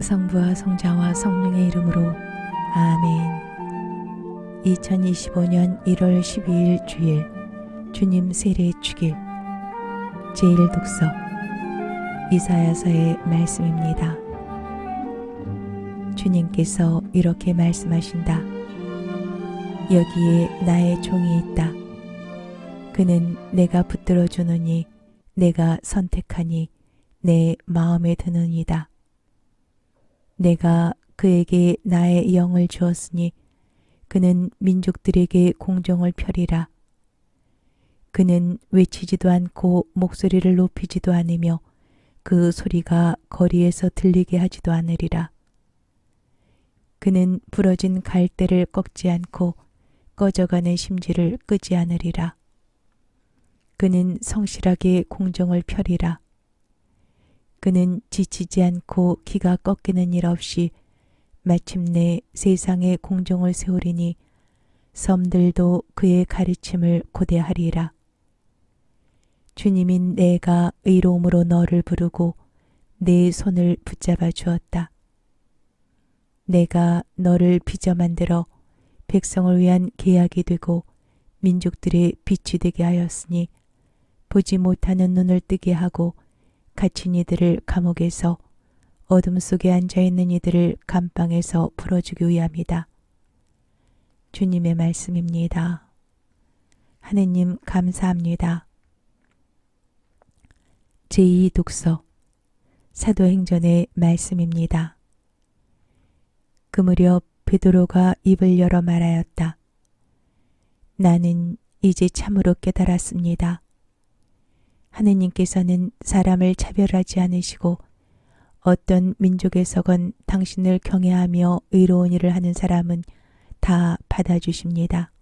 성부와 성자와 성령의 이름으로 아멘. 2025년 1월 12일 주일 주님 세례 축일 제1독서 이사야서의 말씀입니다. 주님께서 이렇게 말씀하신다. 여기에 나의 종이 있다. 그는 내가 붙들어 주느니 내가 선택하니 내 마음에 드느니다. 내가 그에게 나의 영을 주었으니 그는 민족들에게 공정을 펴리라. 그는 외치지도 않고 목소리를 높이지도 않으며 그 소리가 거리에서 들리게 하지도 않으리라. 그는 부러진 갈대를 꺾지 않고 꺼져가는 심지를 끄지 않으리라. 그는 성실하게 공정을 펴리라. 그는 지치지 않고 기가 꺾이는 일 없이 마침내 세상에 공정을 세우리니 섬들도 그의 가르침을 고대하리라. 주님인 내가 의로움으로 너를 부르고 내 손을 붙잡아 주었다. 내가 너를 빚어 만들어 백성을 위한 계약이 되고 민족들의 빛이 되게 하였으니 보지 못하는 눈을 뜨게 하고 갇힌 이들을 감옥에서 어둠 속에 앉아있는 이들을 감방에서 풀어주기 위함이다. 주님의 말씀입니다. 하느님 감사합니다. 제2독서 사도행전의 말씀입니다. 그 무렵 베드로가 입을 열어 말하였다. 나는 이제 참으로 깨달았습니다. 하느님께서는 사람을 차별하지 않으시고 어떤 민족에서건 당신을 경외하며 의로운 일을 하는 사람은 다 받아주십니다.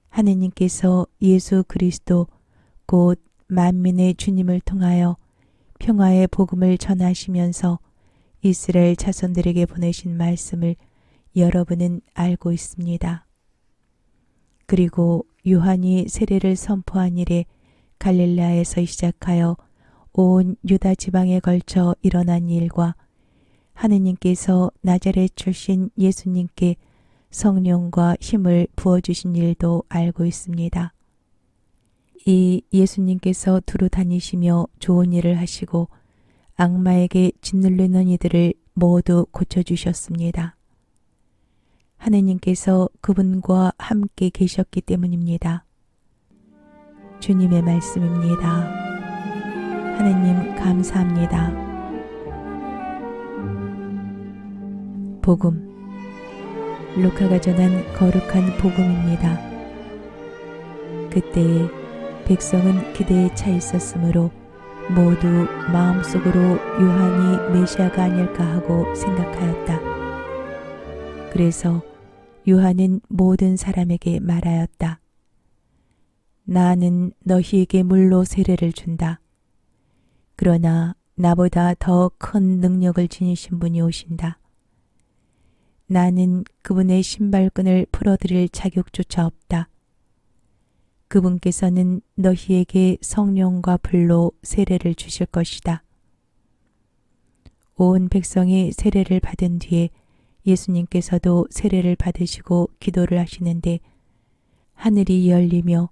하느님께서 예수 그리스도 곧 만민의 주님을 통하여 평화의 복음을 전하시면서 이스라엘 자손들에게 보내신 말씀을 여러분은 알고 있습니다. 그리고 요한이 세례를 선포한 이래 갈릴레아에서 시작하여 온 유다 지방에 걸쳐 일어난 일과 하느님께서 나자렛 출신 예수님께 성령과 힘을 부어주신 일도 알고 있습니다. 이 예수님께서 두루 다니시며 좋은 일을 하시고 악마에게 짓눌리는 이들을 모두 고쳐주셨습니다. 하느님께서 그분과 함께 계셨기 때문입니다. 주님의 말씀입니다. 하느님 감사합니다. 복음 루카가 전한 거룩한 복음입니다. 그때에 백성은 기대에 차 있었으므로 모두 마음속으로 요한이 메시아가 아닐까 하고 생각하였다. 그래서 요한은 모든 사람에게 말하였다. 나는 너희에게 물로 세례를 준다. 그러나 나보다 더 큰 능력을 지니신 분이 오신다. 나는 그분의 신발끈을 풀어드릴 자격조차 없다. 그분께서는 너희에게 성령과 불로 세례를 주실 것이다. 온 백성이 세례를 받은 뒤에 예수님께서도 세례를 받으시고 기도를 하시는데 하늘이 열리며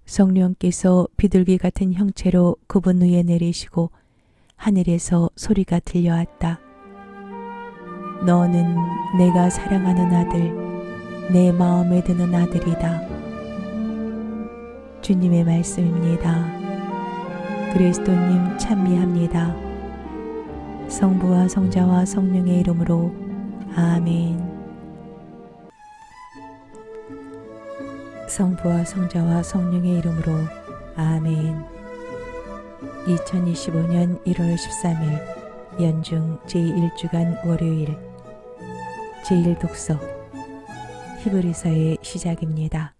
성령께서 비둘기 같은 형체로 그분 위에 내리시고 하늘에서 소리가 들려왔다. 너는 내가 사랑하는 아들, 내 마음에 드는 아들이다. 주님의 말씀입니다. 그리스도님 찬미합니다. 성부와 성자와 성령의 이름으로 아멘. 성부와 성자와 성령의 이름으로 아멘. 2025년 1월 13일 연중 제1주간 월요일 제1독서 히브리서의 시작입니다.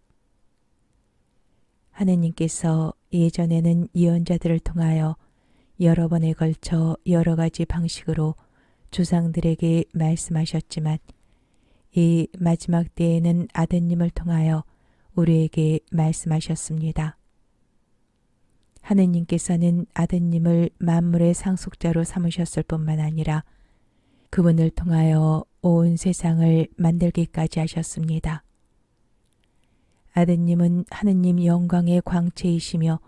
하느님께서 예전에는 예언자들을 통하여 여러 번에 걸쳐 여러 가지 방식으로 조상들에게 말씀하셨지만 이 마지막 때에는 아드님을 통하여 우리에게 말씀하셨습니다. 하느님께서는 아드님을 만물의 상속자로 삼으셨을 뿐만 아니라 그분을 통하여 온 세상을 만들기까지 하셨습니다. 아드님은 하느님 영광의 광채이시며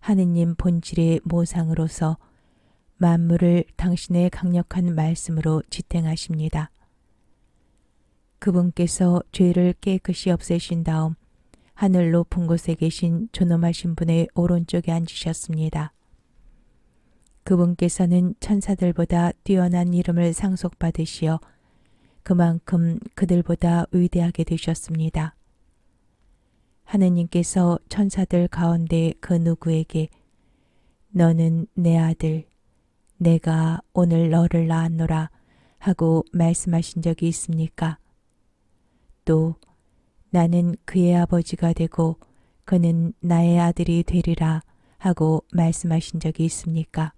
하느님 본질의 모상으로서 만물을 당신의 강력한 말씀으로 지탱하십니다. 그분께서 죄를 깨끗이 없애신 다음 하늘 높은 곳에 계신 존엄하신 분의 오른쪽에 앉으셨습니다. 그분께서는 천사들보다 뛰어난 이름을 상속받으시어 그만큼 그들보다 위대하게 되셨습니다. 하느님께서 천사들 가운데 그 누구에게 너는 내 아들, 내가 오늘 너를 낳았노라 하고 말씀하신 적이 있습니까? 또 나는 그의 아버지가 되고 그는 나의 아들이 되리라 하고 말씀하신 적이 있습니까?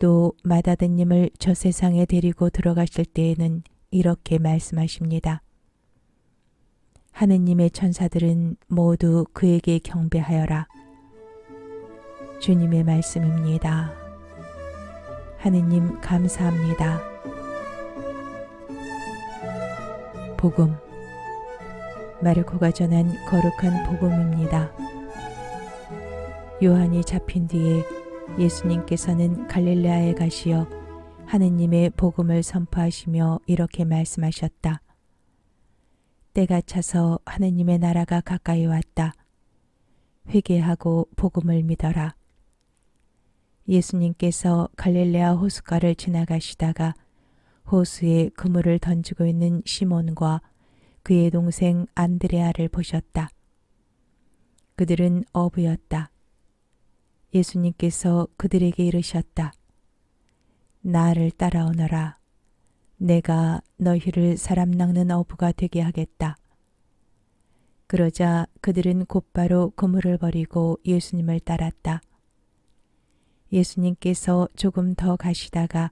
또 맏아드님을 저 세상에 데리고 들어가실 때에는 이렇게 말씀하십니다. 하느님의 천사들은 모두 그에게 경배하여라. 주님의 말씀입니다. 하느님 감사합니다. 복음, 마르코가 전한 거룩한 복음입니다. 요한이 잡힌 뒤에 예수님께서는 갈릴레아에 가시어 하느님의 복음을 선포하시며 이렇게 말씀하셨다. 때가 차서 하느님의 나라가 가까이 왔다. 회개하고 복음을 믿어라. 예수님께서 갈릴레아 호숫가를 지나가시다가 호수에 그물을 던지고 있는 시몬과 그의 동생 안드레아를 보셨다. 그들은 어부였다. 예수님께서 그들에게 이르셨다. 나를 따라오너라. 내가 너희를 사람 낚는 어부가 되게 하겠다. 그러자 그들은 곧바로 그물을 버리고 예수님을 따랐다. 예수님께서 조금 더 가시다가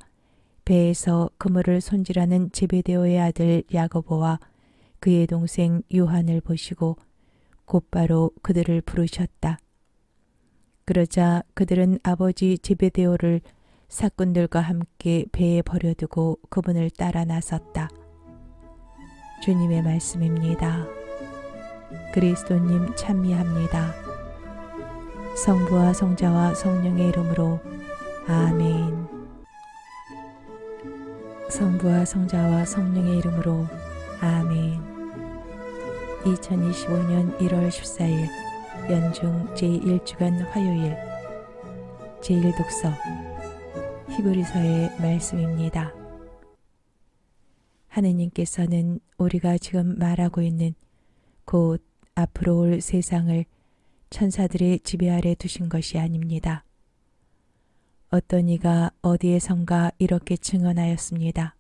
배에서 그물을 손질하는 제베데오의 아들 야고보와 그의 동생 요한을 보시고 곧바로 그들을 부르셨다. 그러자 그들은 아버지 제베데오를 사꾼들과 함께 배에 버려두고 그분을 따라 나섰다. 주님의 말씀입니다. 그리스도님 찬미합니다. 성부와 성자와 성령의 이름으로 아멘. 성부와 성자와 성령의 이름으로 아멘. 2025년 1월 14일 연중 제1주간 화요일 제1독서 히브리서의 말씀입니다. 하느님께서는 우리가 지금 말하고 있는 곧 앞으로 올 세상을 천사들의 지배 아래 두신 것이 아닙니다. 어떤 이가 어디에선가 이렇게 증언하였습니다.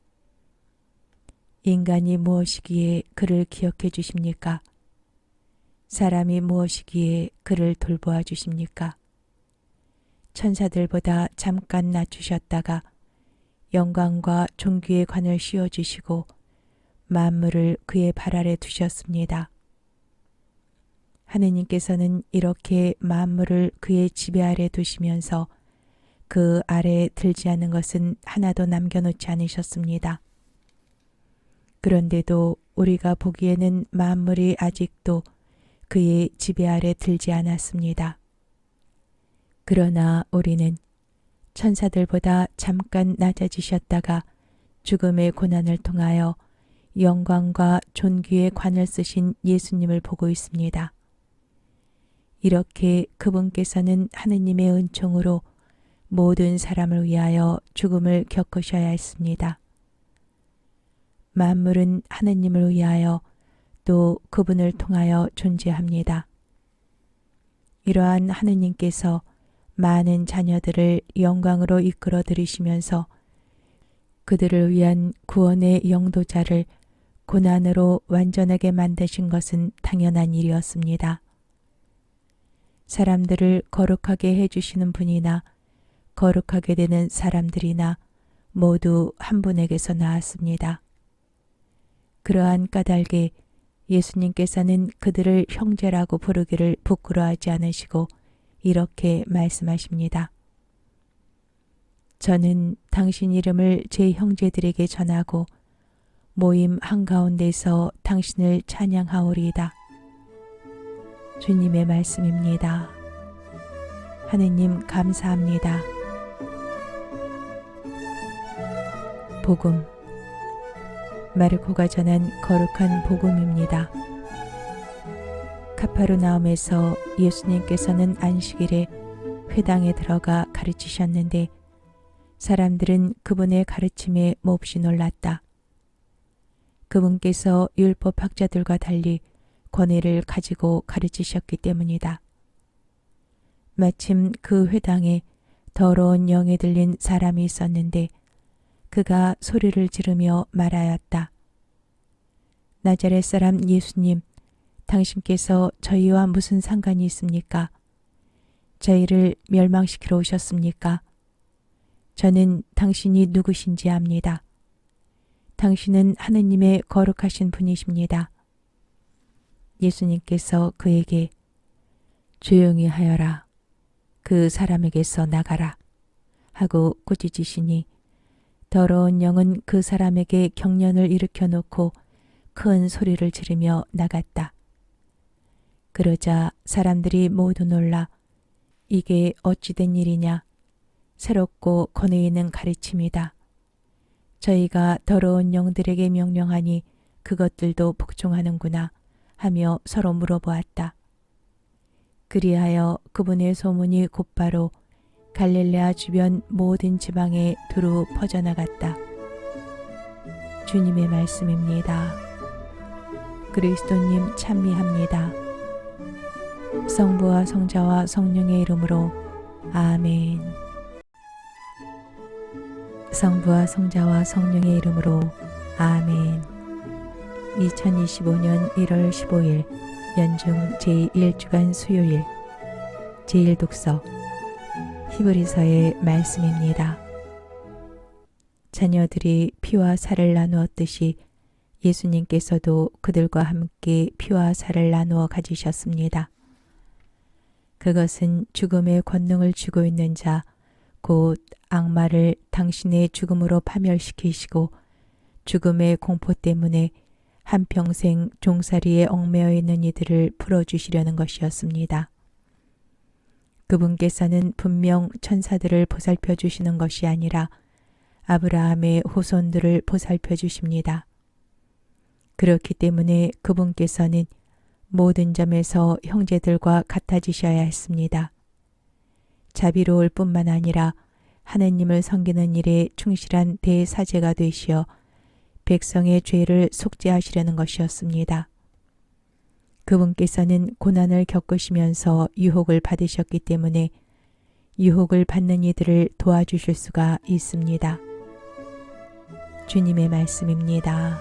인간이 무엇이기에 그를 기억해 주십니까? 사람이 무엇이기에 그를 돌보아 주십니까? 천사들보다 잠깐 낮추셨다가 영광과 존귀의 관을 씌워주시고 만물을 그의 발 아래 두셨습니다. 하느님께서는 이렇게 만물을 그의 지배 아래 두시면서 그 아래에 들지 않은 것은 하나도 남겨놓지 않으셨습니다. 그런데도 우리가 보기에는 만물이 아직도 그의 지배 아래 들지 않았습니다. 그러나 우리는 천사들보다 잠깐 낮아지셨다가 죽음의 고난을 통하여 영광과 존귀의 관을 쓰신 예수님을 보고 있습니다. 이렇게 그분께서는 하느님의 은총으로 모든 사람을 위하여 죽음을 겪으셔야 했습니다. 만물은 하느님을 위하여 또 그분을 통하여 존재합니다. 이러한 하느님께서 많은 자녀들을 영광으로 이끌어 들이시면서 그들을 위한 구원의 영도자를 고난으로 완전하게 만드신 것은 당연한 일이었습니다. 사람들을 거룩하게 해주시는 분이나 거룩하게 되는 사람들이나 모두 한 분에게서 나왔습니다. 그러한 까닭에 예수님께서는 그들을 형제라고 부르기를 부끄러워하지 않으시고 이렇게 말씀하십니다. 저는 당신 이름을 제 형제들에게 전하고 모임 한가운데서 당신을 찬양하오리이다. 주님의 말씀입니다. 하느님 감사합니다. 복음. 마르코가 전한 거룩한 복음입니다. 카파르나움에서 예수님께서는 안식일에 회당에 들어가 가르치셨는데 사람들은 그분의 가르침에 몹시 놀랐다. 그분께서 율법학자들과 달리 권위를 가지고 가르치셨기 때문이다. 마침 그 회당에 더러운 영에 들린 사람이 있었는데 그가 소리를 지르며 말하였다. 나자렛 사람 예수님, 당신께서 저희와 무슨 상관이 있습니까? 저희를 멸망시키러 오셨습니까? 저는 당신이 누구신지 압니다. 당신은 하느님의 거룩하신 분이십니다. 예수님께서 그에게 조용히 하여라. 그 사람에게서 나가라. 하고 꾸짖으시니 더러운 영은 그 사람에게 경련을 일으켜 놓고 큰 소리를 지르며 나갔다. 그러자 사람들이 모두 놀라 이게 어찌된 일이냐. 새롭고 권위 있는 가르침이다. 저희가 더러운 영들에게 명령하니 그것들도 복종하는구나 하며 서로 물어보았다. 그리하여 그분의 소문이 곧바로 갈릴레아 주변 모든 지방에 두루 퍼져나갔다. 주님의 말씀입니다. 그리스도님 찬미합니다. 성부와 성자와 성령의 이름으로 아멘. 성부와 성자와 성령의 이름으로 아멘. 2025년 1월 15일 연중 제1주간 수요일 제1독서 히브리서의 말씀입니다. 자녀들이 피와 살을 나누었듯이 예수님께서도 그들과 함께 피와 살을 나누어 가지셨습니다. 그것은 죽음의 권능을 쥐고 있는 자, 곧 악마를 당신의 죽음으로 파멸시키시고 죽음의 공포 때문에 한평생 종살이에 얽매여 있는 이들을 풀어주시려는 것이었습니다. 그분께서는 분명 천사들을 보살펴 주시는 것이 아니라 아브라함의 후손들을 보살펴 주십니다. 그렇기 때문에 그분께서는 모든 점에서 형제들과 같아지셔야 했습니다. 자비로울 뿐만 아니라 하느님을 섬기는 일에 충실한 대사제가 되시어 백성의 죄를 속죄하시려는 것이었습니다. 그분께서는 고난을 겪으시면서 유혹을 받으셨기 때문에 유혹을 받는 이들을 도와주실 수가 있습니다. 주님의 말씀입니다.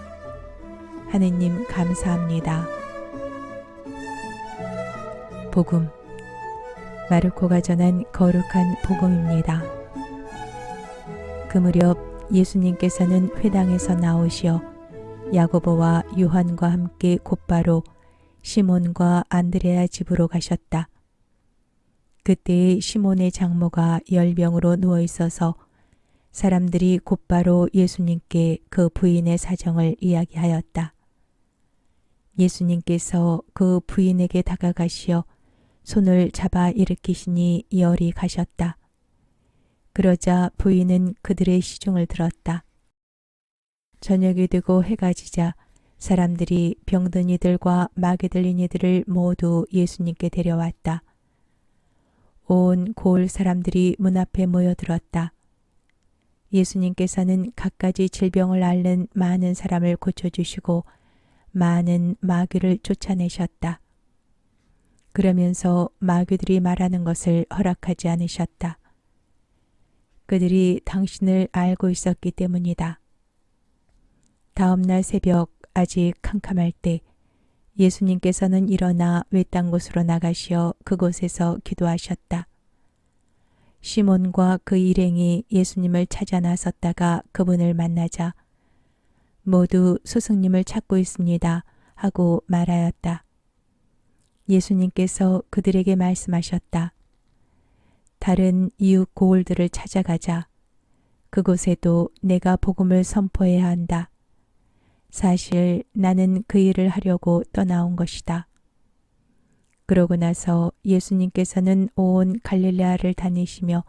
하느님 감사합니다. 복음. 마르코가 전한 거룩한 복음입니다. 그 무렵 예수님께서는 회당에서 나오시어 야고보와 요한과 함께 곧바로 시몬과 안드레아 집으로 가셨다. 그때 시몬의 장모가 열병으로 누워 있어서 사람들이 곧바로 예수님께 그 부인의 사정을 이야기하였다. 예수님께서 그 부인에게 다가가시어 손을 잡아 일으키시니 열이 가셨다. 그러자 부인은 그들의 시중을 들었다. 저녁이 되고 해가 지자 사람들이 병든 이들과 마귀 들린 이들을 모두 예수님께 데려왔다. 온 고을 사람들이 문 앞에 모여들었다. 예수님께서는 갖가지 질병을 앓는 많은 사람을 고쳐주시고 많은 마귀를 쫓아내셨다. 그러면서 마귀들이 말하는 것을 허락하지 않으셨다. 그들이 당신을 알고 있었기 때문이다. 다음 날 새벽 아직 캄캄할 때 예수님께서는 일어나 외딴 곳으로 나가시어 그곳에서 기도하셨다. 시몬과 그 일행이 예수님을 찾아 나섰다가 그분을 만나자 모두 스승님을 찾고 있습니다 하고 말하였다. 예수님께서 그들에게 말씀하셨다. 다른 이웃 고을들을 찾아가자. 그곳에도 내가 복음을 선포해야 한다. 사실 나는 그 일을 하려고 떠나온 것이다. 그러고 나서 예수님께서는 온 갈릴레아를 다니시며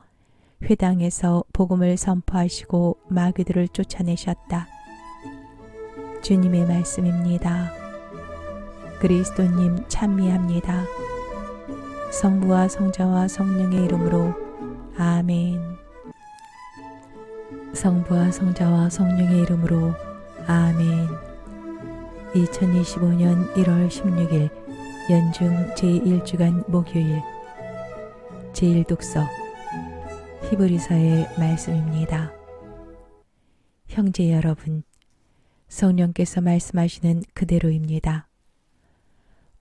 회당에서 복음을 선포하시고 마귀들을 쫓아내셨다. 주님의 말씀입니다. 그리스도님 찬미합니다. 성부와 성자와 성령의 이름으로 아멘. 성부와 성자와 성령의 이름으로 아멘. 2025년 1월 16일 연중 제1주간 목요일 제1독서 히브리서의 말씀입니다. 형제 여러분, 성령께서 말씀하시는 그대로입니다.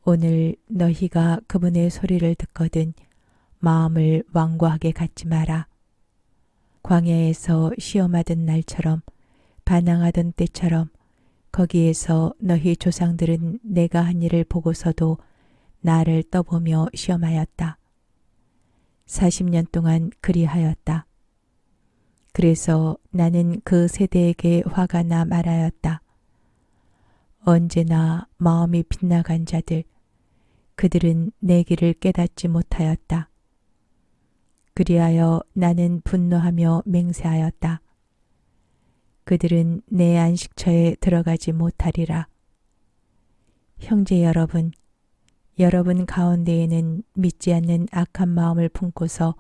오늘 너희가 그분의 소리를 듣거든 마음을 완고하게 갖지 마라. 광야에서 시험하던 날처럼 반항하던 때처럼 거기에서 너희 조상들은 내가 한 일을 보고서도 나를 떠보며 시험하였다. 40년 동안 그리하였다. 그래서 나는 그 세대에게 화가 나 말하였다. 언제나 마음이 빗나간 자들, 그들은 내 길을 깨닫지 못하였다. 그리하여 나는 분노하며 맹세하였다. 그들은 내 안식처에 들어가지 못하리라. 형제 여러분, 여러분 가운데에는 믿지 않는 악한 마음을 품고서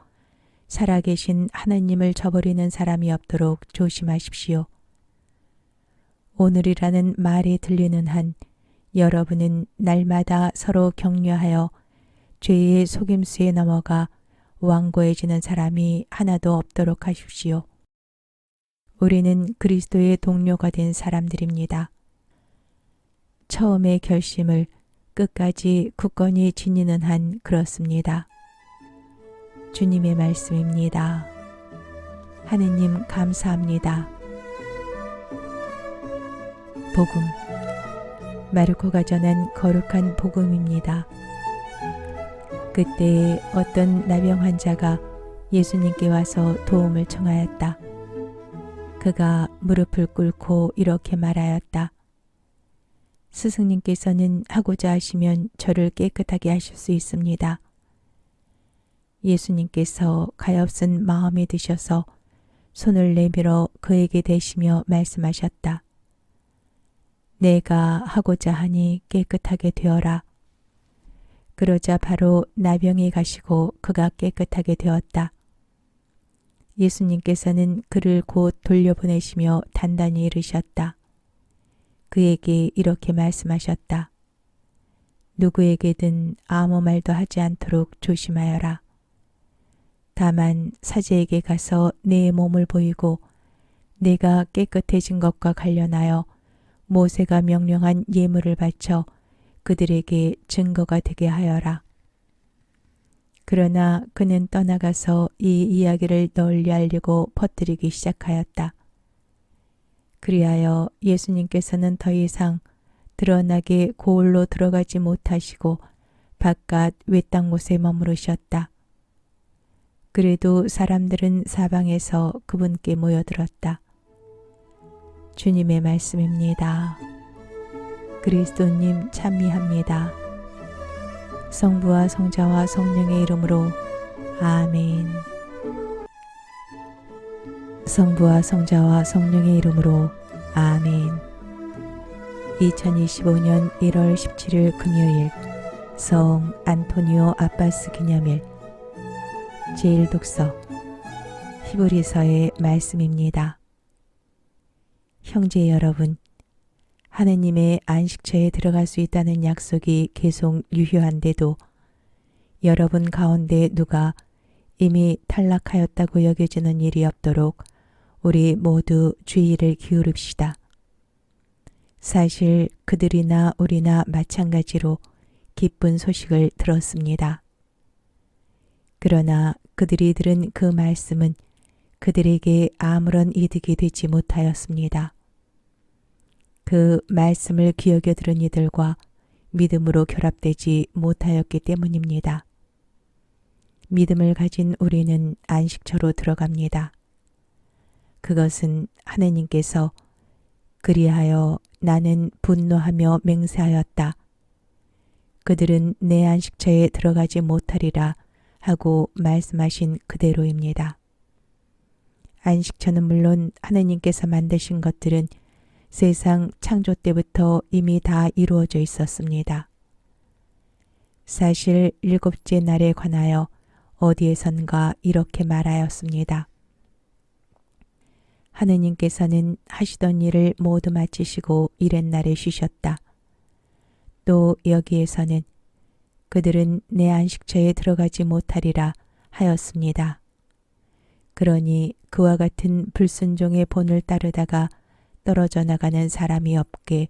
살아계신 하나님을 저버리는 사람이 없도록 조심하십시오. 오늘이라는 말이 들리는 한 여러분은 날마다 서로 격려하여 죄의 속임수에 넘어가 완고해지는 사람이 하나도 없도록 하십시오. 우리는 그리스도의 동료가 된 사람들입니다. 처음의 결심을 끝까지 굳건히 지니는 한 그렇습니다. 주님의 말씀입니다. 하느님 감사합니다. 복음, 마르코가 전한 거룩한 복음입니다. 그때 어떤 나병 환자가 예수님께 와서 도움을 청하였다. 그가 무릎을 꿇고 이렇게 말하였다. 스승님께서는 하고자 하시면 저를 깨끗하게 하실 수 있습니다. 예수님께서 가엾은 마음에 드셔서 손을 내밀어 그에게 대시며 말씀하셨다. 내가 하고자 하니 깨끗하게 되어라. 그러자 바로 나병이 가시고 그가 깨끗하게 되었다. 예수님께서는 그를 곧 돌려보내시며 단단히 이르셨다. 그에게 이렇게 말씀하셨다. 누구에게든 아무 말도 하지 않도록 조심하여라. 다만 사제에게 가서 내 몸을 보이고 내가 깨끗해진 것과 관련하여 모세가 명령한 예물을 바쳐 그들에게 증거가 되게 하여라. 그러나 그는 떠나가서 이 이야기를 널리 알리고 퍼뜨리기 시작하였다. 그리하여 예수님께서는 더 이상 드러나게 고을로 들어가지 못하시고 바깥 외딴 곳에 머무르셨다. 그래도 사람들은 사방에서 그분께 모여들었다. 주님의 말씀입니다. 그리스도님 찬미합니다. 성부와 성자와 성령의 이름으로 아멘. 성부와 성자와 성령의 이름으로 아멘. 2025년 1월 17일 금요일 성 안토니오 아빠스 기념일 제1독서 히브리서의 말씀입니다. 형제 여러분, 하느님의 안식처에 들어갈 수 있다는 약속이 계속 유효한데도 여러분 가운데 누가 이미 탈락하였다고 여겨지는 일이 없도록 우리 모두 주의를 기울입시다. 사실 그들이나 우리나 마찬가지로 기쁜 소식을 들었습니다. 그러나 그들이 들은 그 말씀은 그들에게 아무런 이득이 되지 못하였습니다. 그 말씀을 귀여겨 들은 이들과 믿음으로 결합되지 못하였기 때문입니다. 믿음을 가진 우리는 안식처로 들어갑니다. 그것은 하느님께서 그리하여 나는 분노하며 맹세하였다. 그들은 내 안식처에 들어가지 못하리라 하고 말씀하신 그대로입니다. 안식처는 물론 하느님께서 만드신 것들은 세상 창조 때부터 이미 다 이루어져 있었습니다. 사실 일곱째 날에 관하여 어디에선가 이렇게 말하였습니다. 하느님께서는 하시던 일을 모두 마치시고 이렛날에 쉬셨다. 또 여기에서는 그들은 내 안식처에 들어가지 못하리라 하였습니다. 그러니 그와 같은 불순종의 본을 따르다가 떨어져 나가는 사람이 없게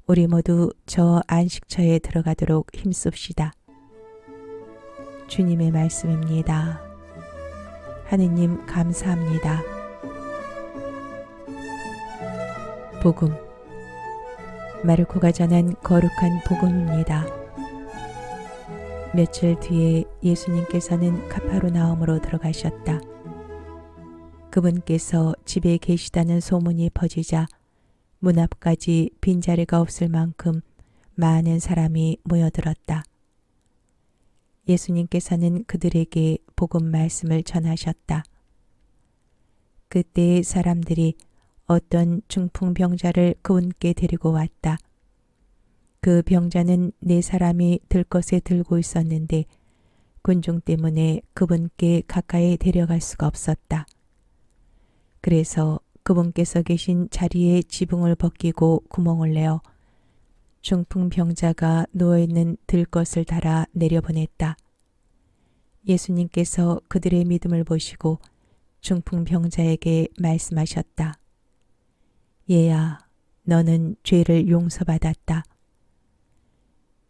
우리 모두 저 안식처에 들어가도록 힘씁시다. 주님의 말씀입니다. 하느님 감사합니다. 복음 마르코가 전한 거룩한 복음입니다. 며칠 뒤에 예수님께서는 카파르나움으로 들어가셨다. 그분께서 집에 계시다는 소문이 퍼지자 문 앞까지 빈자리가 없을 만큼 많은 사람이 모여들었다. 예수님께서는 그들에게 복음 말씀을 전하셨다. 그때 사람들이 어떤 중풍병자를 그분께 데리고 왔다. 그 병자는 4사람이 들것에 들고 있었는데 군중 때문에 그분께 가까이 데려갈 수가 없었다. 그래서 그분께서 계신 자리에 지붕을 벗기고 구멍을 내어 중풍병자가 누워있는 들것을 달아 내려보냈다. 예수님께서 그들의 믿음을 보시고 중풍병자에게 말씀하셨다. 얘야, 너는 죄를 용서받았다.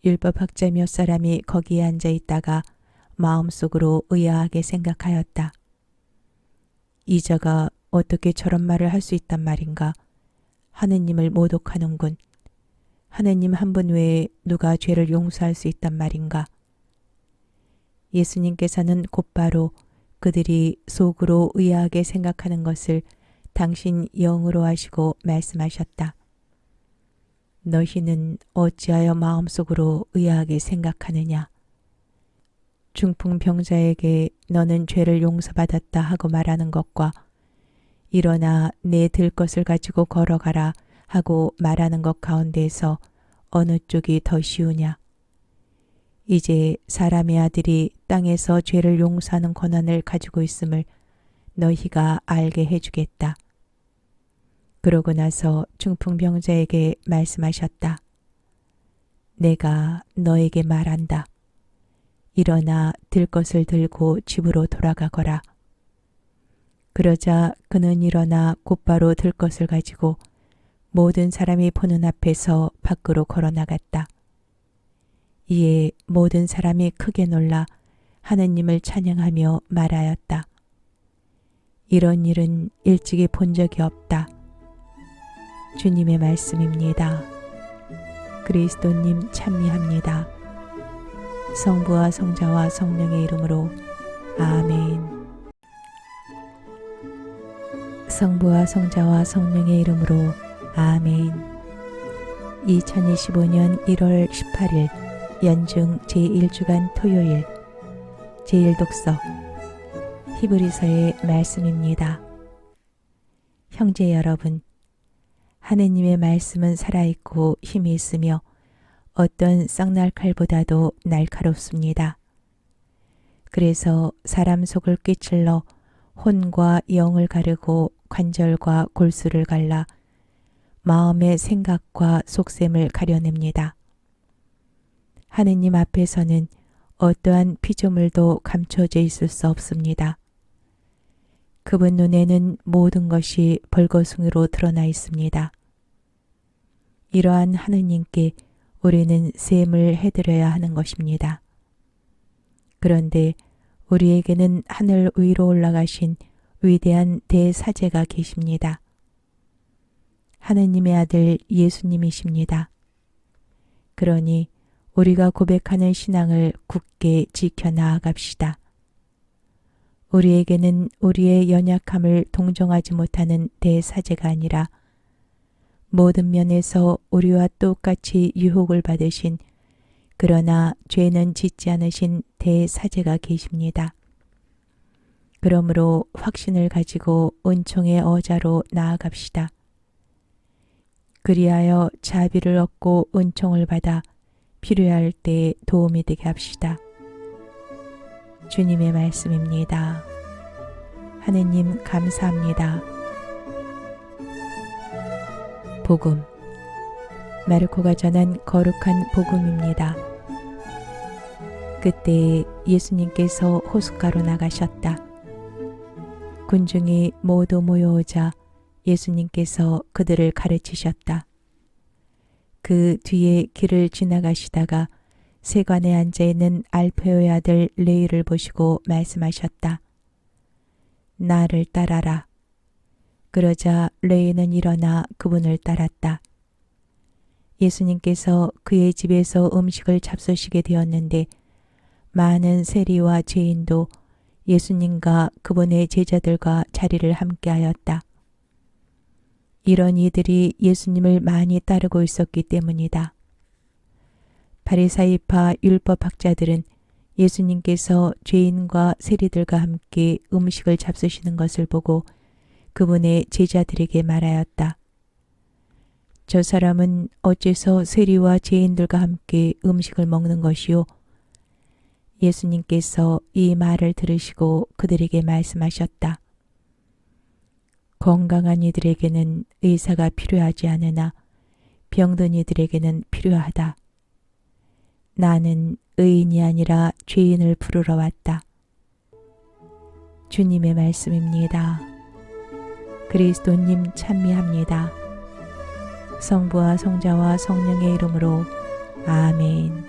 율법학자 몇 사람이 거기에 앉아 있다가 마음속으로 의아하게 생각하였다. 이 자가 어떻게 저런 말을 할 수 있단 말인가? 하느님을 모독하는군. 하느님 한 분 외에 누가 죄를 용서할 수 있단 말인가? 예수님께서는 곧바로 그들이 속으로 의아하게 생각하는 것을 당신 영으로 하시고 말씀하셨다. 너희는 어찌하여 마음속으로 의아하게 생각하느냐? 중풍병자에게 너는 죄를 용서받았다 하고 말하는 것과 일어나 내 들것을 가지고 걸어가라 하고 말하는 것 가운데에서 어느 쪽이 더 쉬우냐? 이제 사람의 아들이 땅에서 죄를 용서하는 권한을 가지고 있음을 너희가 알게 해주겠다. 그러고 나서 중풍병자에게 말씀하셨다. 내가 너에게 말한다. 일어나 들것을 들고 집으로 돌아가거라. 그러자 그는 일어나 곧바로 들것을 가지고 모든 사람이 보는 앞에서 밖으로 걸어나갔다. 이에 모든 사람이 크게 놀라 하느님을 찬양하며 말하였다. 이런 일은 일찍이 본 적이 없다. 주님의 말씀입니다. 그리스도님 찬미합니다. 성부와 성자와 성령의 이름으로 아멘. 성부와 성자와 성령의 이름으로 아멘. 2025년 1월 18일 연중 제1주간 토요일 제1독서 히브리서의 말씀입니다. 형제 여러분, 하느님의 말씀은 살아있고 힘이 있으며 어떤 썩날 칼보다도 날카롭습니다. 그래서 사람 속을 꿰찔러 혼과 영을 가르고 관절과 골수를 갈라 마음의 생각과 속셈을 가려냅니다. 하느님 앞에서는 어떠한 피조물도 감춰져 있을 수 없습니다. 그분 눈에는 모든 것이 벌거숭이로 드러나 있습니다. 이러한 하느님께 우리는 셈을 해드려야 하는 것입니다. 그런데 우리에게는 하늘 위로 올라가신 위대한 대사제가 계십니다. 하느님의 아들 예수님이십니다. 그러니 우리가 고백하는 신앙을 굳게 지켜 나아갑시다. 우리에게는 우리의 연약함을 동정하지 못하는 대사제가 아니라 모든 면에서 우리와 똑같이 유혹을 받으신 그러나 죄는 짓지 않으신 대사제가 계십니다. 그러므로 확신을 가지고 은총의 어자로 나아갑시다. 그리하여 자비를 얻고 은총을 받아 필요할 때에 도움이 되게 합시다. 주님의 말씀입니다. 하느님 감사합니다. 복음 마르코가 전한 거룩한 복음입니다. 그때 예수님께서 호숫가로 나가셨다. 군중이 모두 모여오자 예수님께서 그들을 가르치셨다. 그 뒤에 길을 지나가시다가 세관에 앉아있는 알페오의 아들 레위를 보시고 말씀하셨다. 나를 따라라. 그러자 레위는 일어나 그분을 따랐다. 예수님께서 그의 집에서 음식을 잡수시게 되었는데 많은 세리와 죄인도 예수님과 그분의 제자들과 자리를 함께하였다. 이런 이들이 예수님을 많이 따르고 있었기 때문이다. 바리사이파 율법학자들은 예수님께서 죄인과 세리들과 함께 음식을 잡수시는 것을 보고 그분의 제자들에게 말하였다. 저 사람은 어째서 세리와 죄인들과 함께 음식을 먹는 것이요? 예수님께서 이 말을 들으시고 그들에게 말씀하셨다. 건강한 이들에게는 의사가 필요하지 않으나 병든 이들에게는 필요하다. 나는 의인이 아니라 죄인을 부르러 왔다. 주님의 말씀입니다. 그리스도님 찬미합니다. 성부와 성자와 성령의 이름으로 아멘.